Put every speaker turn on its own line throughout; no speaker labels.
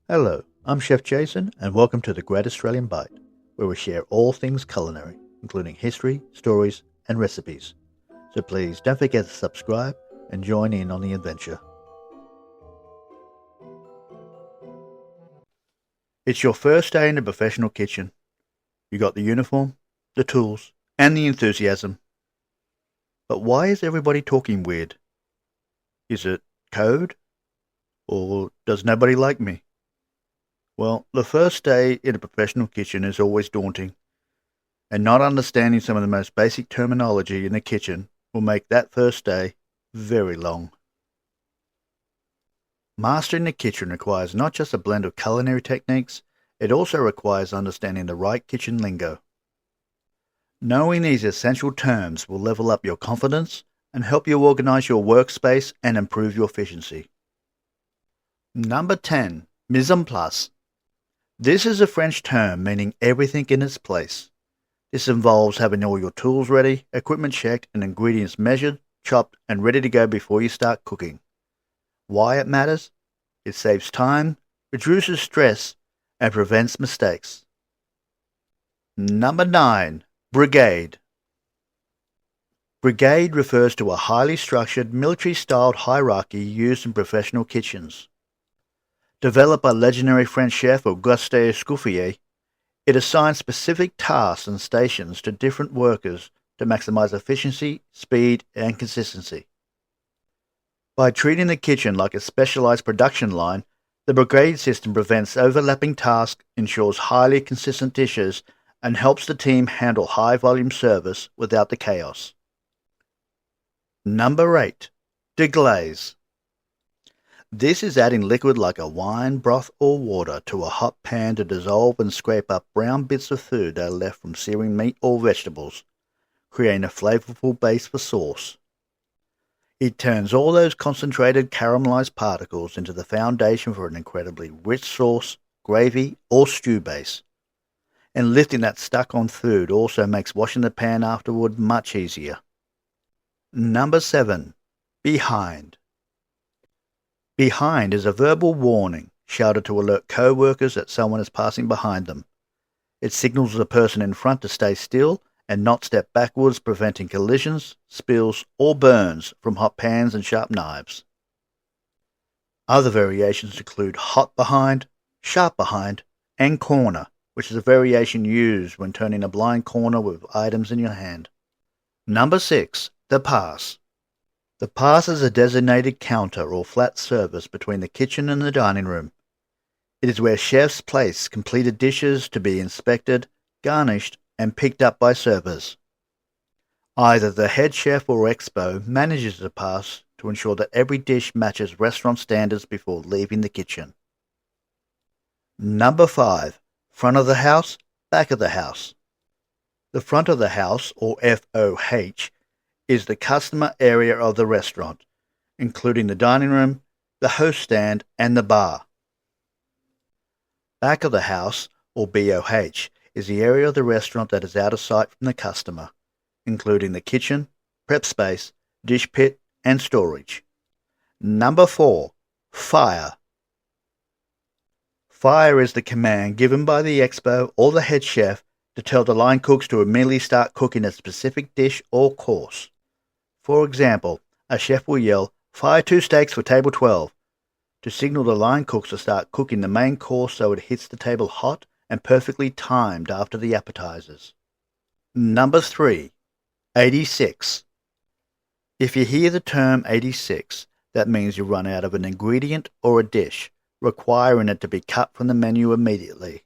Hello, I'm Chef Jason, and welcome to the Great Australian Bite, where we share all things culinary, including history, stories, and recipes. So please don't forget to subscribe and join in on the adventure. It's your first day in the professional kitchen. You got the uniform, the tools, and the enthusiasm. But why is everybody talking weird? Is it code? Or does nobody like me? Well, the first day in a professional kitchen is always daunting, and not understanding some of the most basic terminology in the kitchen will make that first day very long. Mastering the kitchen requires not just a blend of culinary techniques, it also requires understanding the right kitchen lingo. Knowing these essential terms will level up your confidence and help you organize your workspace and improve your efficiency. Number 10. Mise en place. This is a French term meaning everything in its place. This involves having all your tools ready, equipment checked, and ingredients measured, chopped, and ready to go before you start cooking. Why it matters? It saves time, reduces stress, and prevents mistakes. Number 9. Brigade. Brigade refers to a highly structured, military-styled hierarchy used in professional kitchens. Developed by legendary French chef Auguste Escoffier, it assigns specific tasks and stations to different workers to maximize efficiency, speed, and consistency. By treating the kitchen like a specialized production line, the brigade system prevents overlapping tasks, ensures highly consistent dishes, and helps the team handle high-volume service without the chaos. Number 8. Deglaze. This is adding liquid like a wine, broth, or water to a hot pan to dissolve and scrape up brown bits of food that are left from searing meat or vegetables, creating a flavorful base for sauce. It turns all those concentrated caramelized particles into the foundation for an incredibly rich sauce, gravy, or stew base. And lifting that stuck-on food also makes washing the pan afterward much easier. Number 7. Behind. Behind is a verbal warning shouted to alert co-workers that someone is passing behind them. It signals the person in front to stay still and not step backwards, preventing collisions, spills, or burns from hot pans and sharp knives. Other variations include hot behind, sharp behind, and corner, which is a variation used when turning a blind corner with items in your hand. Number 6. The pass. The pass is a designated counter or flat surface between the kitchen and the dining room. It is where chefs place completed dishes to be inspected, garnished, and picked up by servers. Either the head chef or expo manages the pass to ensure that every dish matches restaurant standards before leaving the kitchen. Number 5. Front of the house, back of the house. The front of the house, or FOH, is the customer area of the restaurant, including the dining room, the host stand, and the bar. Back of the house, or BOH, is the area of the restaurant that is out of sight from the customer, including the kitchen, prep space, dish pit, and storage. Number 4. Fire. Fire is the command given by the expo or the head chef to tell the line cooks to immediately start cooking a specific dish or course. For example, a chef will yell, "Fire 2 steaks for table 12," to signal the line cooks to start cooking the main course so it hits the table hot and perfectly timed after the appetizers. Number 3. 86. If you hear the term 86, that means you run out of an ingredient or a dish, requiring it to be cut from the menu immediately.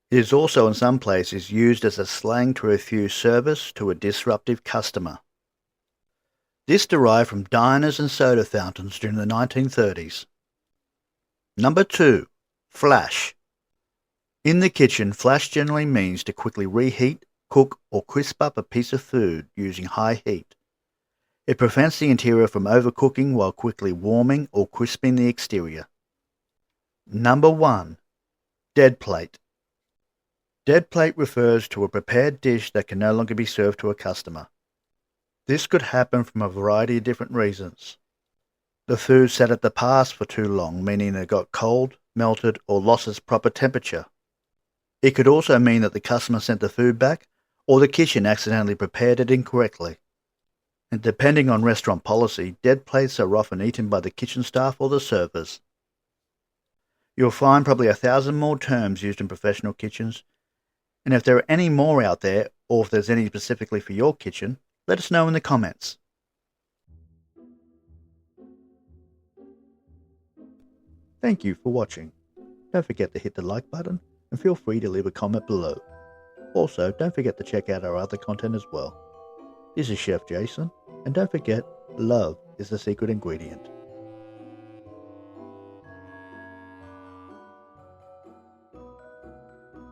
It is also in some places used as a slang to refuse service to a disruptive customer. This derived from diners and soda fountains during the 1930s. Number 2. Flash. In the kitchen, flash generally means to quickly reheat, cook, or crisp up a piece of food using high heat. It prevents the interior from overcooking while quickly warming or crisping the exterior. Number 1. Dead plate. Dead plate refers to a prepared dish that can no longer be served to a customer. This could happen from a variety of different reasons. The food sat at the pass for too long, meaning it got cold, melted, or lost its proper temperature. It could also mean that the customer sent the food back or the kitchen accidentally prepared it incorrectly. And depending on restaurant policy, dead plates are often eaten by the kitchen staff or the servers. You'll find probably 1,000 more terms used in professional kitchens, and if there are any more out there, or if there's any specifically for your kitchen, let us know in the comments. Thank you for watching. Don't forget to hit the like button and feel free to leave a comment below. Also, don't forget to check out our other content as well. This is Chef Jason, and don't forget, love is the secret ingredient.